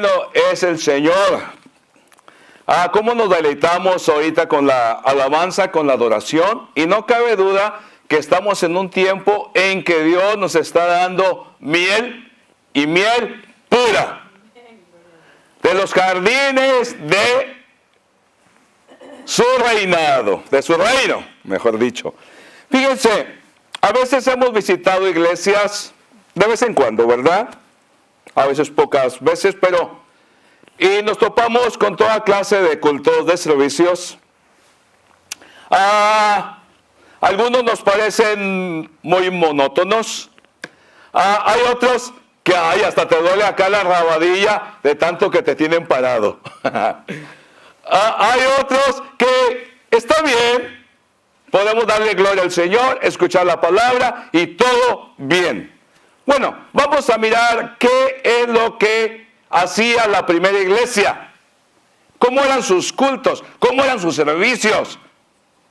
bueno es el Señor. Cómo nos deleitamos ahorita con la alabanza, con la adoración. Y no cabe duda que estamos en un tiempo en que Dios nos está dando miel y miel pura. De los jardines de su reinado, de su reino, mejor dicho. Fíjense, a veces hemos visitado iglesias de vez en cuando, ¿verdad? A veces pocas veces, y nos topamos con toda clase de cultos, de servicios. Algunos nos parecen muy monótonos. Hay otros que hasta te duele acá la rabadilla de tanto que te tienen parado. Hay otros que está bien, podemos darle gloria al Señor, escuchar la palabra y todo bien. Bueno, vamos a mirar qué es lo que hacía la primera iglesia, cómo eran sus cultos, cómo eran sus servicios.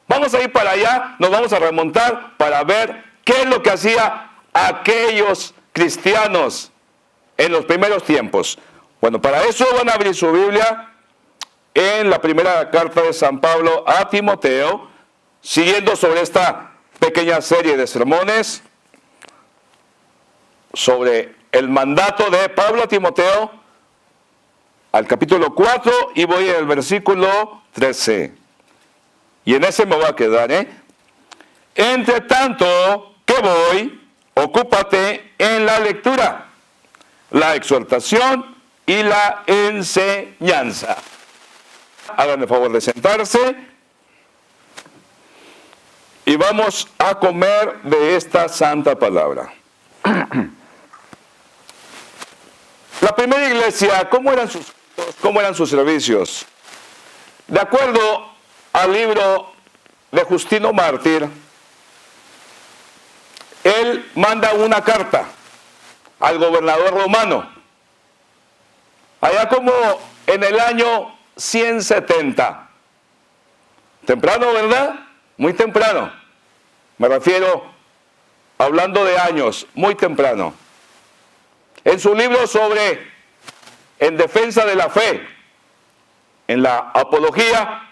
Vamos a ir para allá, nos vamos a remontar para ver qué es lo que hacía aquellos cristianos en los primeros tiempos. Bueno, para eso van a abrir su Biblia en la primera carta de San Pablo a Timoteo, siguiendo sobre esta pequeña serie de sermones sobre el mandato de Pablo a Timoteo, al capítulo 4, y voy al versículo 13. Y en ese me voy a quedar, Entre tanto que voy, ocúpate en la lectura, la exhortación y la enseñanza. Hagan el favor de sentarse y vamos a comer de esta santa palabra. La primera iglesia, ¿cómo eran sus servicios? De acuerdo al libro de Justino Mártir, él manda una carta al gobernador romano, allá como en el año 170. Temprano, ¿verdad? Muy temprano. Me refiero, hablando de años, muy temprano. En su libro En defensa de la fe, en la apología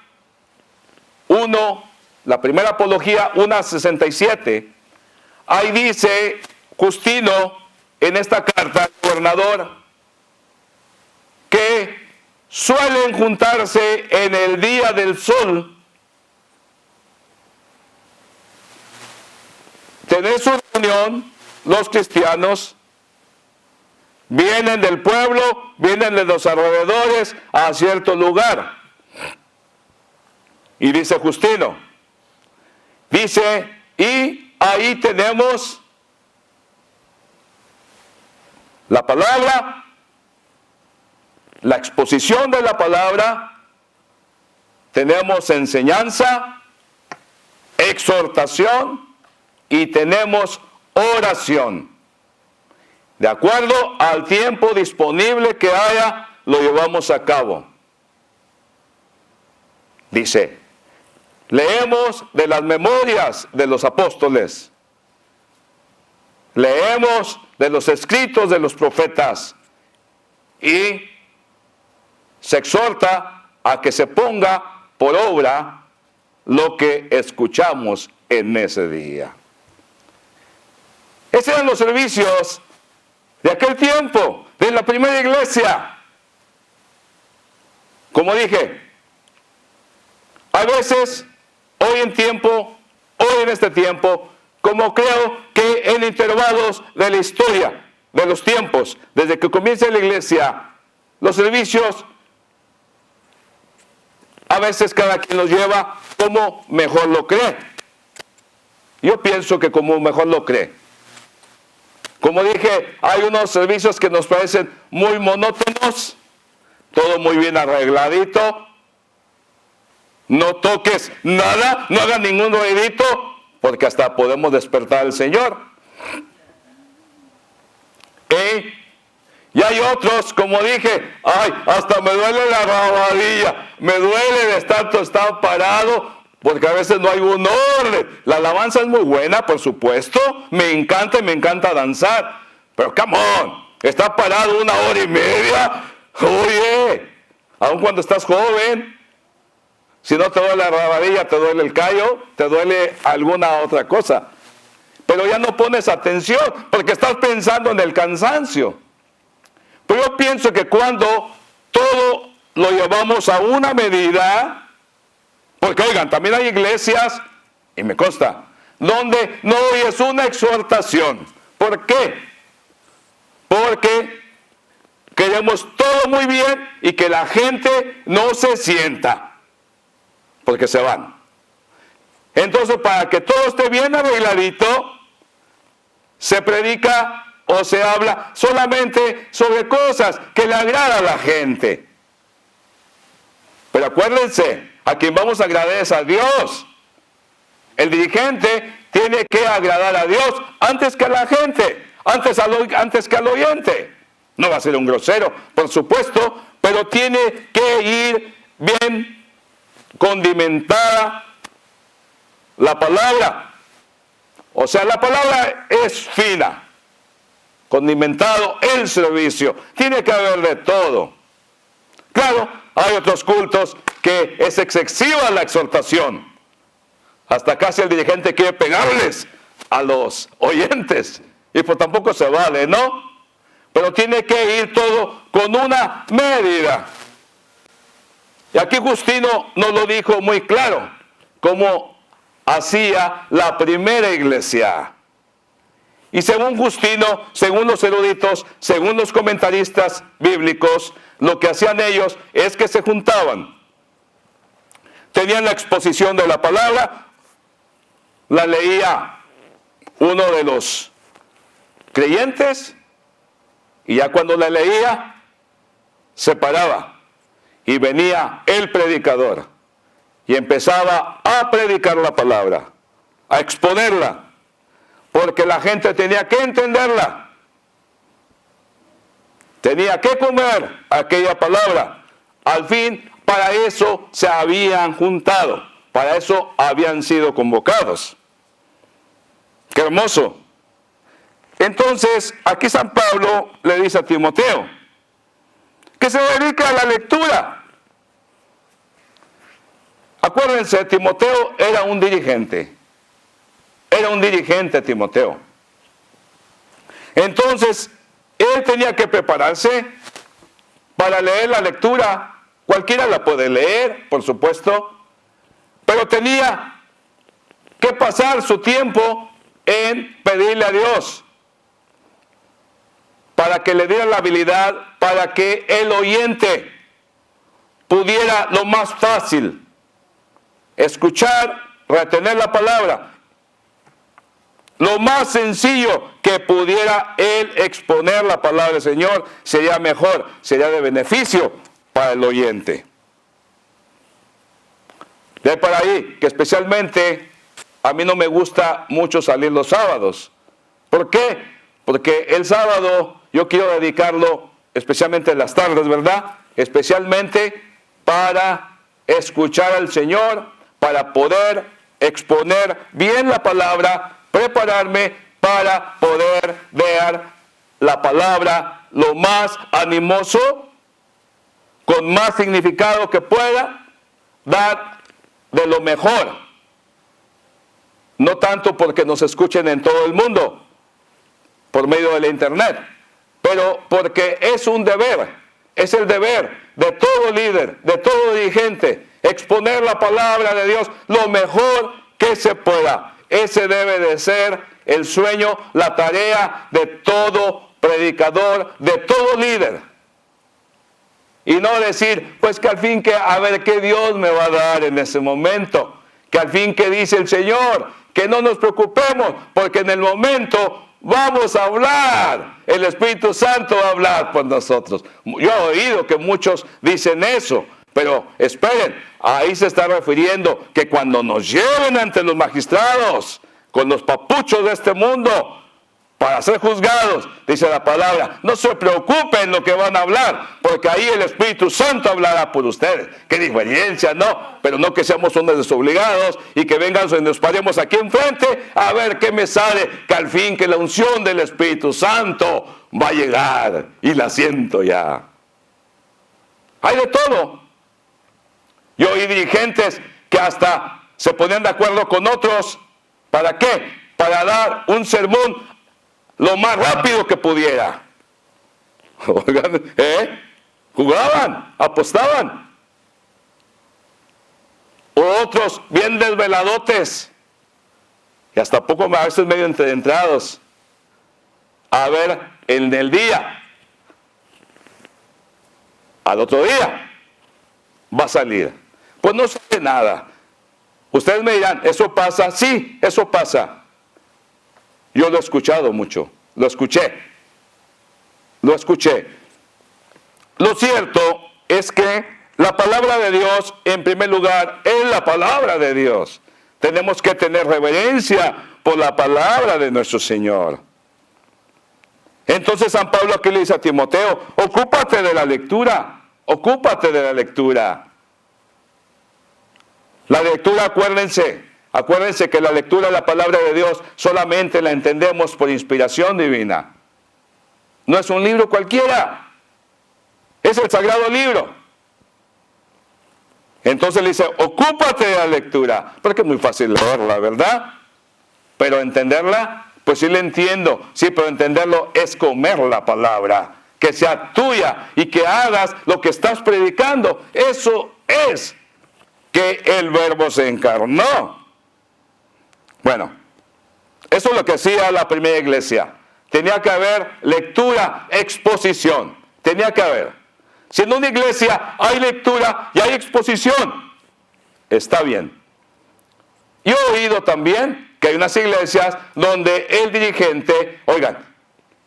1, la primera apología 1:67, ahí dice Justino en esta carta al gobernador que suelen juntarse en el día del sol, tener su reunión, los cristianos, vienen del pueblo, vienen de los alrededores a cierto lugar. Y dice Justino, y ahí tenemos la palabra, la exposición de la palabra, tenemos enseñanza, exhortación y tenemos oración. De acuerdo al tiempo disponible que haya, lo llevamos a cabo. Dice, leemos de las memorias de los apóstoles, leemos de los escritos de los profetas y se exhorta a que se ponga por obra lo que escuchamos en ese día. Esos eran los servicios de aquel tiempo, de la primera iglesia. Como dije, a veces, hoy en este tiempo, como creo que en intervalos de la historia, de los tiempos, desde que comienza la iglesia, los servicios, a veces cada quien los lleva como mejor lo cree. Yo pienso que como mejor lo cree. Como dije, hay unos servicios que nos parecen muy monótonos, todo muy bien arregladito. No toques nada, no hagas ningún ruidito, porque hasta podemos despertar al Señor. Y hay otros, como dije, hasta me duele la rabadilla, me duele de estar tostado parado, porque a veces no hay un orden. La alabanza es muy buena, por supuesto, me encanta danzar, pero come on, estar parado 1 hora y media, Oye, aun cuando estás joven, si no te duele la rabadilla, te duele el callo, te duele alguna otra cosa. Pero ya no pones atención porque estás pensando en el cansancio. Pero yo pienso que cuando todo lo llevamos a una medida, porque oigan, también hay iglesias, y me consta, donde no oyes una exhortación. ¿Por qué? Porque queremos todo muy bien y que la gente no se sienta, porque se van. Entonces, para que todo esté bien arregladito, se predica o se habla solamente sobre cosas que le agradan a la gente. Pero acuérdense, a quien vamos a agradar es a Dios. El dirigente tiene que agradar a Dios antes que a la gente, antes que al oyente. No va a ser un grosero, por supuesto, pero tiene que ir bien condimentada la palabra. O sea, la palabra es fina, condimentado el servicio. Tiene que haber de todo. Claro, hay otros cultos que es excesiva la exhortación. Hasta casi el dirigente quiere pegarles a los oyentes. Y pues tampoco se vale, ¿no? Pero tiene que ir todo con una medida. Y aquí Justino nos lo dijo muy claro, como hacía la primera iglesia. Y según Justino, según los eruditos, según los comentaristas bíblicos, lo que hacían ellos es que se juntaban. Tenían la exposición de la palabra, la leía uno de los creyentes, y ya cuando la leía, se paraba y venía el predicador y empezaba a predicar la palabra, a exponerla, porque la gente tenía que entenderla, tenía que comer aquella palabra. Al fin, para eso se habían juntado, para eso habían sido convocados. ¡Qué hermoso! Entonces, aquí San Pablo le dice a Timoteo que se dedique a la lectura. Acuérdense, Timoteo era un dirigente. Era un dirigente, Timoteo. Entonces, él tenía que prepararse para leer la lectura. Cualquiera la puede leer, por supuesto, pero tenía que pasar su tiempo en pedirle a Dios para que le diera la habilidad, para que el oyente pudiera lo más fácil escuchar, retener la palabra. Lo más sencillo que pudiera él exponer la palabra del Señor sería mejor, sería de beneficio para el oyente. De para ahí que especialmente a mí no me gusta mucho salir los sábados. ¿Por qué? Porque el sábado yo quiero dedicarlo, especialmente en las tardes, ¿verdad? Especialmente para escuchar al Señor, para poder exponer bien la palabra, prepararme para poder ver la palabra lo más animoso, con más significado que pueda, dar de lo mejor. No tanto porque nos escuchen en todo el mundo, por medio de la internet, pero porque es un deber, es el deber de todo líder, de todo dirigente, exponer la palabra de Dios lo mejor que se pueda. Ese debe de ser el sueño, la tarea de todo predicador, de todo líder. Y no decir, pues que al fin que a ver qué Dios me va a dar en ese momento, que al fin que dice el Señor, que no nos preocupemos, porque en el momento vamos a hablar, el Espíritu Santo va a hablar por nosotros. Yo he oído que muchos dicen eso, pero esperen, ahí se está refiriendo que cuando nos lleven ante los magistrados, con los papuchos de este mundo, para ser juzgados, dice la palabra, no se preocupen lo que van a hablar, porque ahí el Espíritu Santo hablará por ustedes. Qué diferencia, ¿no? Pero no que seamos unos desobligados y que vengan y nos paremos aquí enfrente a ver qué me sale, que al fin que la unción del Espíritu Santo va a llegar y la siento ya. Hay de todo. Yo oí dirigentes que hasta se ponían de acuerdo con otros. ¿Para qué? Para dar un sermón lo más rápido que pudiera. Oigan, jugaban, apostaban. Otros bien desveladotes. Y hasta poco a veces medio entrados. A ver, en el día. Al otro día va a salir. Pues no sale nada. Ustedes me dirán, ¿eso pasa? Sí, eso pasa. Yo lo he escuchado mucho. Lo escuché. Lo cierto es que la palabra de Dios, en primer lugar, es la palabra de Dios. Tenemos que tener reverencia por la palabra de nuestro Señor. Entonces San Pablo aquí le dice a Timoteo, ocúpate de la lectura, ocúpate de la lectura. La lectura, acuérdense que la lectura de la palabra de Dios solamente la entendemos por inspiración divina. No es un libro cualquiera, es el sagrado libro. Entonces le dice, ocúpate de la lectura, porque es muy fácil leerla, ¿verdad? Pero entenderla, pues sí la entiendo, sí, pero entenderlo es comer la palabra, que sea tuya y que hagas lo que estás predicando. Eso es que el Verbo se encarnó. Bueno, eso es lo que hacía la primera iglesia. Tenía que haber lectura, exposición. Tenía que haber. Si en una iglesia hay lectura y hay exposición, está bien. Yo he oído también que hay unas iglesias donde el dirigente, oigan,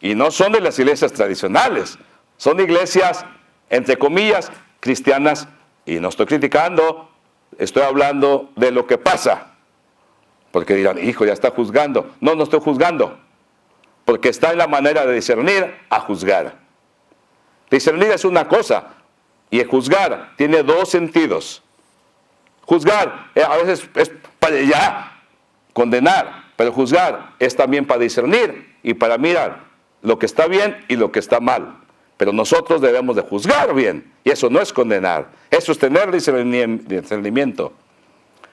y no son de las iglesias tradicionales, son iglesias, entre comillas, cristianas, y no estoy criticando, estoy hablando de lo que pasa. Porque dirán, hijo, ya está juzgando. No, no estoy juzgando. Porque está en la manera de discernir a juzgar. Discernir es una cosa y juzgar tiene dos sentidos. Juzgar a veces es para ya condenar, pero juzgar es también para discernir y para mirar lo que está bien y lo que está mal. Pero nosotros debemos de juzgar bien y eso no es condenar, eso es tener discernimiento.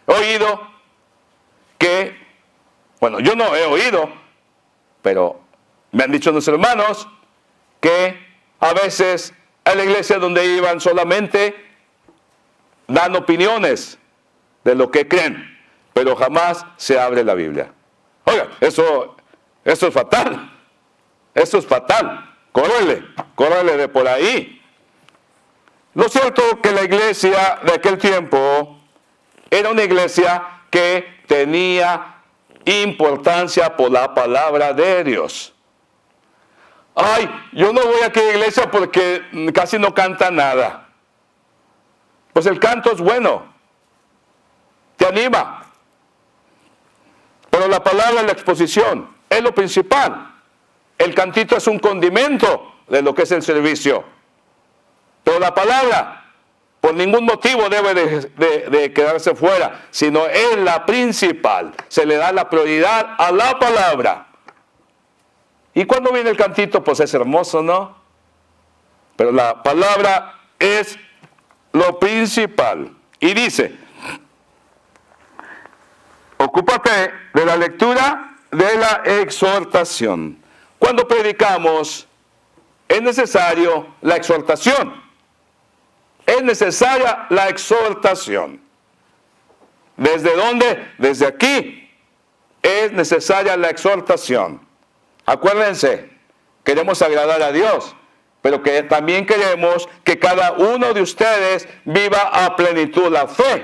He oído que, bueno, yo no he oído, pero me han dicho los hermanos que a veces a la iglesia donde iban solamente dan opiniones de lo que creen, pero jamás se abre la Biblia. Oiga, eso es fatal. Eso es fatal. Córrele de por ahí. Lo cierto es que la iglesia de aquel tiempo era una iglesia que tenía importancia por la palabra de Dios. Ay, yo no voy a aquella iglesia porque casi no canta nada. Pues el canto es bueno, te anima. Pero la palabra, la exposición, es lo principal. El cantito es un condimento de lo que es el servicio. Pero la palabra, por ningún motivo debe de quedarse fuera, sino es la principal. Se le da la prioridad a la palabra. Y cuando viene el cantito, pues es hermoso, ¿no? Pero la palabra es lo principal. Y dice, ocúpate de la lectura, de la exhortación. Cuando predicamos, es necesario la exhortación. Es necesaria la exhortación. ¿Desde dónde? Desde aquí. Es necesaria la exhortación. Acuérdense, queremos agradar a Dios, pero que también queremos que cada uno de ustedes viva a plenitud la fe.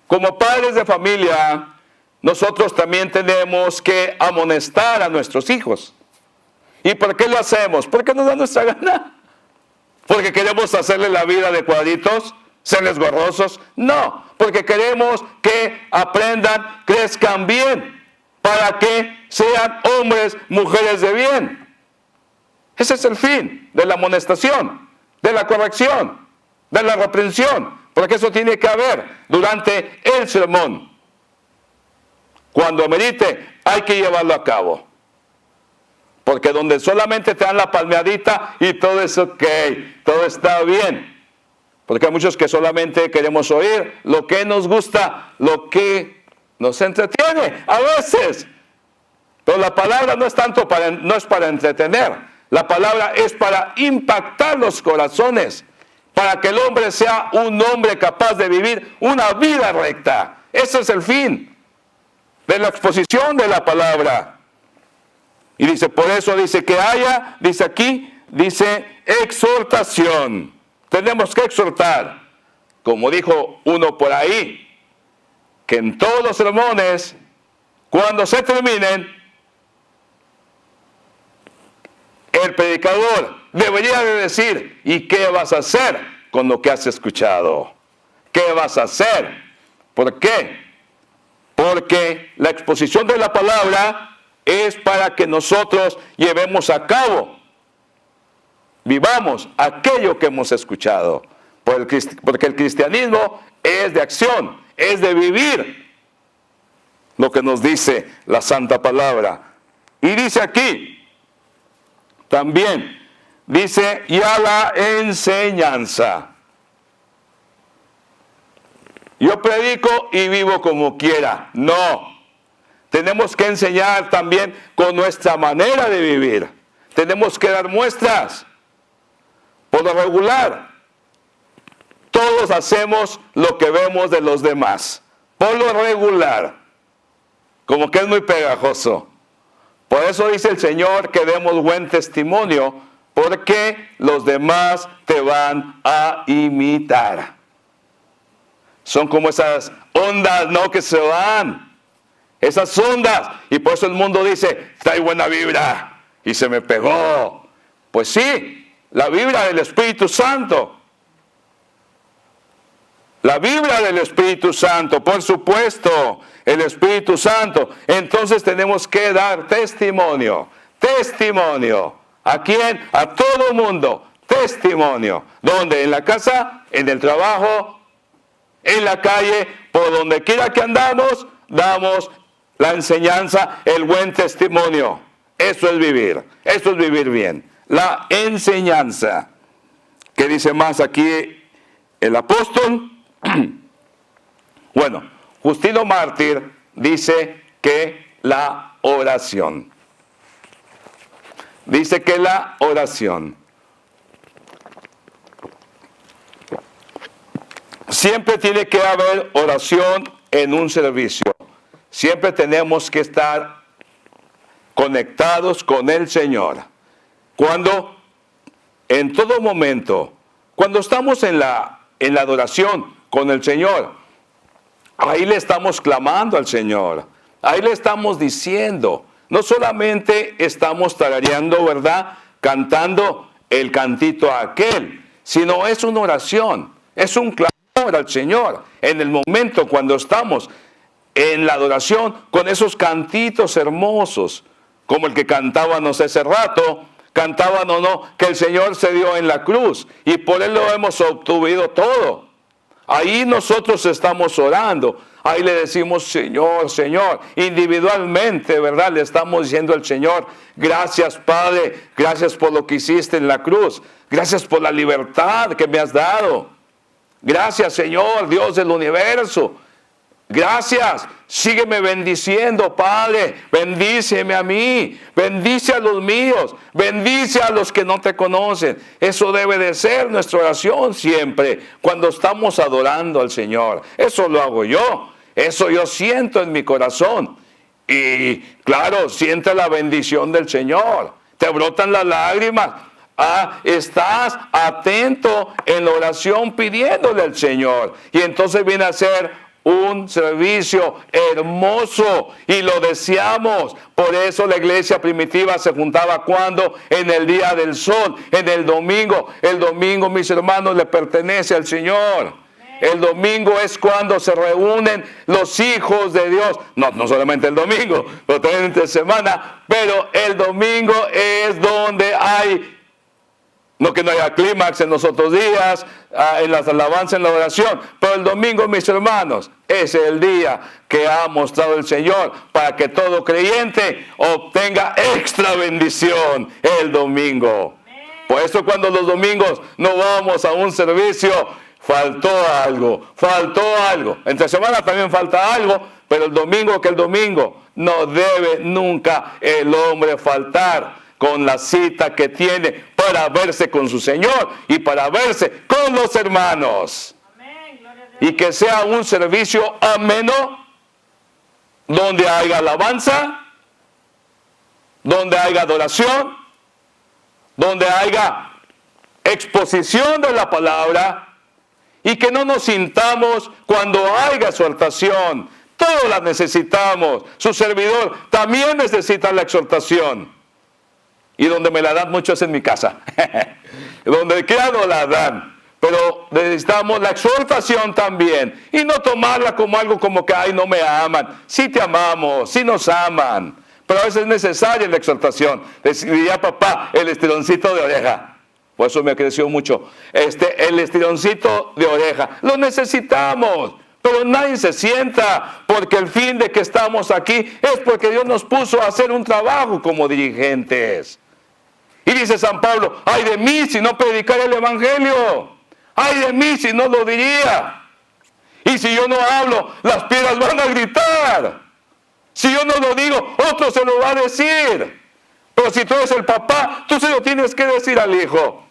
Como padres de familia, nosotros también tenemos que amonestar a nuestros hijos. ¿Y por qué lo hacemos? Porque nos da nuestra gana. ¿Porque queremos hacerle la vida de cuadritos? ¿Serles gorrosos? No, porque queremos que aprendan, crezcan bien, para que sean hombres, mujeres de bien. Ese es el fin de la amonestación, de la corrección, de la reprensión, porque eso tiene que haber durante el sermón. Cuando amerite, hay que llevarlo a cabo. Porque donde solamente te dan la palmeadita y todo es ok, todo está bien, Porque hay muchos que solamente queremos oír lo que nos gusta, lo que nos entretiene a veces. Pero la palabra no es no es para entretener. La palabra es para impactar los corazones, para que el hombre sea un hombre capaz de vivir una vida recta. Ese es el fin de la exposición de la palabra. Y dice, por eso dice que haya, dice aquí, dice exhortación. Tenemos que exhortar, como dijo uno por ahí, que en todos los sermones, cuando se terminen, el predicador debería de decir, ¿y qué vas a hacer con lo que has escuchado? ¿Qué vas a hacer? ¿Por qué? Porque la exposición de la palabra es para que nosotros llevemos a cabo, vivamos aquello que hemos escuchado. Porque el cristianismo es de acción, es de vivir lo que nos dice la santa palabra. Y dice aquí, también, dice, y a la enseñanza. Yo predico y vivo como quiera. No. Tenemos que enseñar también con nuestra manera de vivir. Tenemos que dar muestras. Por lo regular, todos hacemos lo que vemos de los demás. Por lo regular. Como que es muy pegajoso. Por eso dice el Señor que demos buen testimonio, porque los demás te van a imitar. Son como esas ondas, ¿no? Que se van. Esas ondas. Y por eso el mundo dice, trae buena vibra. Y se me pegó. Pues sí, la vibra del Espíritu Santo. La vibra del Espíritu Santo, por supuesto, el Espíritu Santo. Entonces tenemos que dar testimonio. Testimonio. ¿A quién? A todo el mundo. Testimonio. ¿Dónde? En la casa, en el trabajo, en la calle, por donde quiera que andamos, damos la enseñanza, el buen testimonio. Eso es vivir. Eso es vivir bien. La enseñanza. ¿Qué dice más aquí el apóstol? Bueno, Justino Mártir dice que la oración. Dice que la oración. Siempre tiene que haber oración en un servicio. Siempre tenemos que estar conectados con el Señor. Cuando, en todo momento, cuando estamos en la adoración con el Señor, ahí le estamos clamando al Señor. Ahí le estamos diciendo. No solamente estamos tarareando, ¿verdad? Cantando el cantito aquel, sino es una oración. Es un clamor al Señor. En el momento cuando estamos en la adoración con esos cantitos hermosos, como el que cantábamos ese rato, cantaban o no, que el Señor se dio en la cruz y por Él lo hemos obtenido todo. Ahí nosotros estamos orando. Ahí le decimos, Señor, Señor, individualmente, ¿verdad? Le estamos diciendo al Señor, gracias Padre, gracias por lo que hiciste en la cruz, gracias por la libertad que me has dado. Gracias, Señor, Dios del universo. Gracias, sígueme bendiciendo, Padre, bendíceme a mí, bendice a los míos, bendice a los que no te conocen. Eso debe de ser nuestra oración siempre, cuando estamos adorando al Señor. Eso lo hago yo, eso yo siento en mi corazón. Y claro, siente la bendición del Señor, te brotan las lágrimas. Estás atento en la oración pidiéndole al Señor. Y entonces viene a ser un servicio hermoso y lo deseamos. Por eso la iglesia primitiva se juntaba cuando en el día del sol, en el domingo. El domingo, mis hermanos, le pertenece al Señor. El domingo es cuando se reúnen los hijos de Dios. No solamente el domingo, pero también entre semana. Pero el domingo es donde hay, no que no haya clímax en los otros días, en las alabanzas, en la oración. Pero el domingo, mis hermanos, es el día que ha mostrado el Señor para que todo creyente obtenga extra bendición el domingo. Por eso cuando los domingos no vamos a un servicio faltó algo. Entre semana también falta algo, pero el domingo que el domingo, no debe nunca el hombre faltar con la cita que tiene para verse con su Señor y para verse con los hermanos. Amén, gloria a Dios. Y que sea un servicio ameno, donde haya alabanza, donde haya adoración, donde haya exposición de la palabra, y que no nos sintamos cuando haya exhortación. Todos la necesitamos. Su servidor también necesita la exhortación. Y donde me la dan mucho es en mi casa. Donde quiera no la dan. Pero necesitamos la exhortación también. Y no tomarla como algo como que, ay, no me aman. Sí te amamos, sí nos aman. Pero a veces es necesaria la exhortación. Diría papá, el estironcito de oreja. Por eso me creció mucho. El estironcito de oreja. Lo necesitamos. Pero nadie se sienta, porque el fin de que estamos aquí es porque Dios nos puso a hacer un trabajo como dirigentes. Y dice San Pablo, ay de mí si no predicara el Evangelio, ay de mí si no lo diría. Y si yo no hablo, las piedras van a gritar. Si yo no lo digo, otro se lo va a decir. Pero si tú eres el papá, tú se lo tienes que decir al hijo.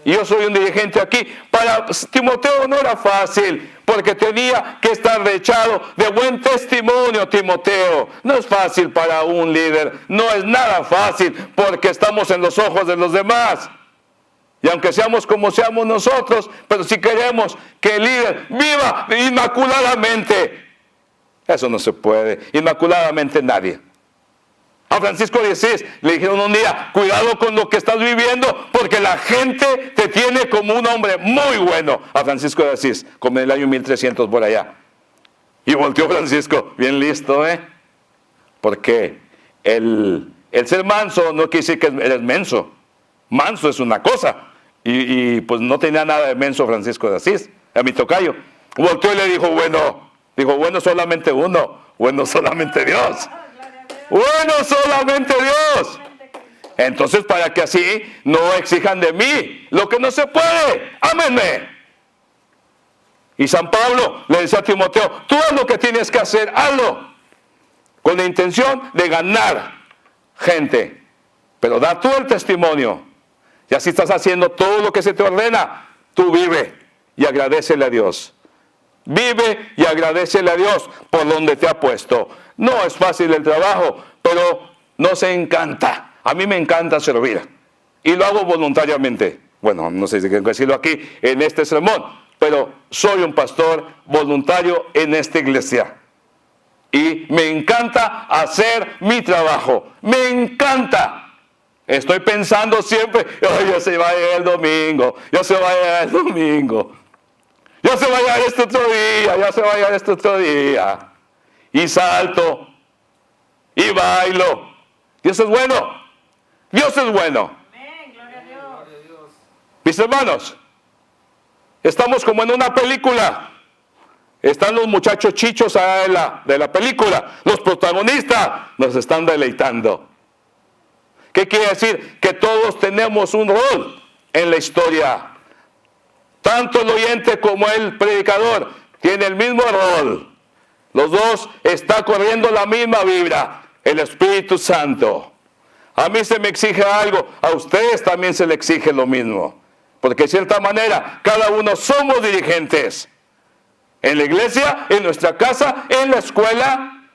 Y yo soy un dirigente aquí. Para Timoteo no era fácil, porque tenía que estar echado de buen testimonio, Timoteo. No es fácil para un líder, no es nada fácil, porque estamos en los ojos de los demás. Y aunque seamos como seamos nosotros, pero si queremos que el líder viva inmaculadamente, eso no se puede, inmaculadamente nadie. A Francisco de Asís le dijeron un día, cuidado con lo que estás viviendo, porque la gente te tiene como un hombre muy bueno. A Francisco de Asís, como en el año 1300 por allá. Y volteó Francisco, bien listo, porque el ser manso no quiere decir que eres menso. Manso es una cosa. Y pues no tenía nada de menso Francisco de Asís, a mi tocayo. Volteó y le dijo, bueno solamente uno, bueno solamente Dios. Bueno, solamente Dios. Entonces, para que así no exijan de mí lo que no se puede, ámenme. Y San Pablo le decía a Timoteo, tú haz lo que tienes que hacer, hazlo, con la intención de ganar gente, pero da tú el testimonio. Y así estás haciendo todo lo que se te ordena. Tú vive y agradécele a Dios. Vive y agradécele a Dios por donde te ha puesto. No es fácil el trabajo, pero nos encanta. A mí me encanta servir. Y lo hago voluntariamente. Bueno, no sé si quiero decirlo aquí en este sermón, pero soy un pastor voluntario en esta iglesia. Y me encanta hacer mi trabajo. Me encanta. Estoy pensando siempre, ya se va a llegar el domingo, ya se va a llegar el domingo. Ya se va a llegar este otro día, ya se va a llegar este otro día. Y salto, y bailo. Dios es bueno. Dios es bueno. Amén, gloria a Dios. Mis hermanos, estamos como en una película. Están los muchachos chichos de la película. Los protagonistas nos están deleitando. ¿Qué quiere decir? Que todos tenemos un rol en la historia. Tanto el oyente como el predicador tienen el mismo rol. Los dos están corriendo la misma vibra, el Espíritu Santo. A mí se me exige algo, a ustedes también se les exige lo mismo. Porque de cierta manera, cada uno somos dirigentes. En la iglesia, en nuestra casa, en la escuela,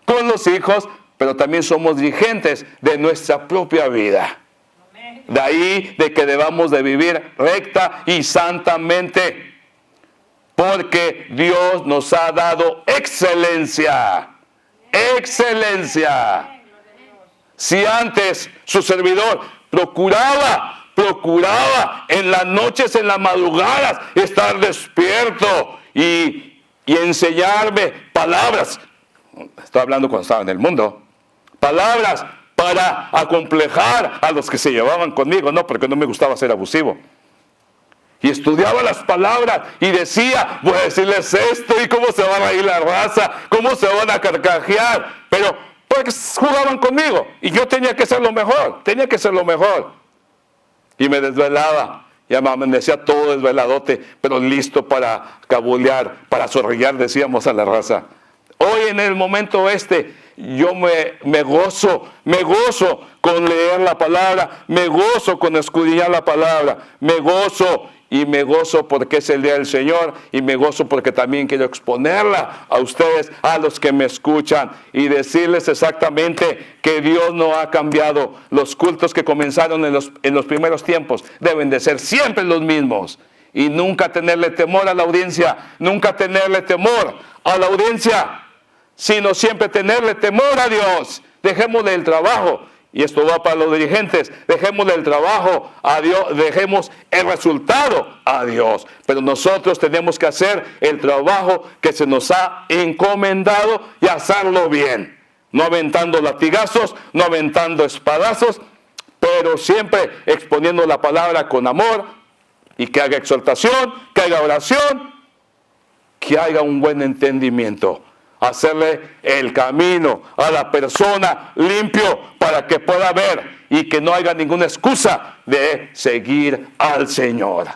con los hijos, pero también somos dirigentes de nuestra propia vida. De ahí de que debamos de vivir recta y santamente. Porque Dios nos ha dado excelencia. Excelencia. Si antes su servidor procuraba en las noches, en las madrugadas, estar despierto y enseñarme palabras. Estoy hablando cuando estaba en el mundo. Palabras para acomplejar a los que se llevaban conmigo. No, porque no me gustaba ser abusivo. Y estudiaba las palabras y decía, voy a decirles esto y cómo se van a ir la raza, cómo se van a carcajear. Pero porque jugaban conmigo y yo tenía que ser lo mejor, Y me desvelaba Ya me amanecía todo desveladote, pero listo para cabulear, para zorrillar, decíamos a la raza. Hoy en el momento yo me gozo con leer la palabra, me gozo con escudriñar la palabra, me gozo porque es el día del Señor y me gozo porque también quiero exponerla a ustedes, a los que me escuchan y decirles exactamente que Dios no ha cambiado. Los cultos que comenzaron en los primeros tiempos deben de ser siempre los mismos y nunca tenerle temor a la audiencia, nunca tenerle temor a la audiencia, sino siempre tenerle temor a Dios. Dejémosle el trabajo. Y esto va para los dirigentes. Dejémosle el trabajo a Dios, dejemos el resultado a Dios. Pero nosotros tenemos que hacer el trabajo que se nos ha encomendado y hacerlo bien. No aventando latigazos, no aventando espadazos, pero siempre exponiendo la palabra con amor y que haga exhortación, que haga oración, que haya un buen entendimiento. Hacerle el camino a la persona limpio para que pueda ver y que no haya ninguna excusa de seguir al Señor.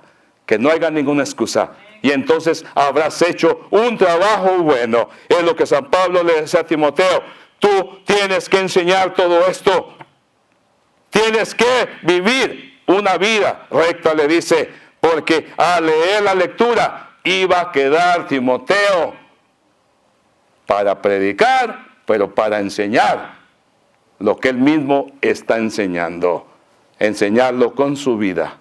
Que no haya ninguna excusa. Y entonces habrás hecho un trabajo bueno. Es lo que San Pablo le decía a Timoteo. Tú tienes que enseñar todo esto. Tienes que vivir una vida recta, le dice. Porque al leer la lectura iba a quedar Timoteo para predicar, pero para enseñar lo que él mismo está enseñando. Enseñarlo con su vida.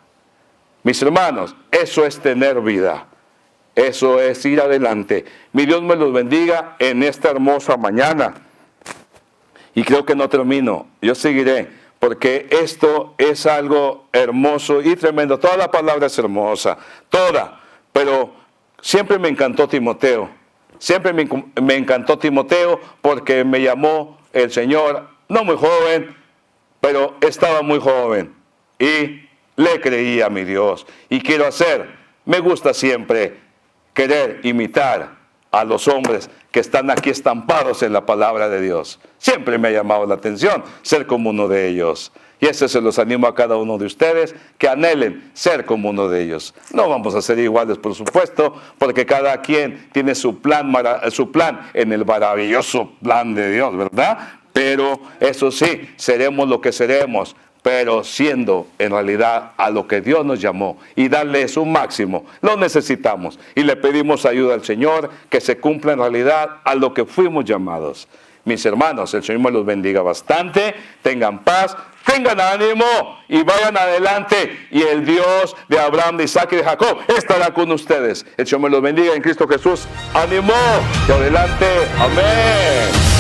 Mis hermanos, eso es tener vida. Eso es ir adelante. Mi Dios me los bendiga en esta hermosa mañana. Y creo que no termino. Yo seguiré, porque esto es algo hermoso y tremendo. Toda la palabra es hermosa, toda. Pero siempre me encantó Timoteo. Siempre me encantó Timoteo porque me llamó el Señor, no muy joven, pero estaba muy joven. Y le creí a mi Dios. Y quiero me gusta siempre querer imitar a los hombres que están aquí estampados en la palabra de Dios. Siempre me ha llamado la atención ser como uno de ellos. Y eso se los animo a cada uno de ustedes, que anhelen ser como uno de ellos. No vamos a ser iguales, por supuesto, porque cada quien tiene su plan en el maravilloso plan de Dios, ¿verdad? Pero eso sí, seremos lo que seremos, pero siendo en realidad a lo que Dios nos llamó y darle su máximo. Lo necesitamos y le pedimos ayuda al Señor que se cumpla en realidad a lo que fuimos llamados. Mis hermanos, el Señor me los bendiga bastante, tengan paz, tengan ánimo y vayan adelante. Y el Dios de Abraham, de Isaac y de Jacob estará con ustedes. El Señor me los bendiga en Cristo Jesús. Ánimo y adelante. Amén.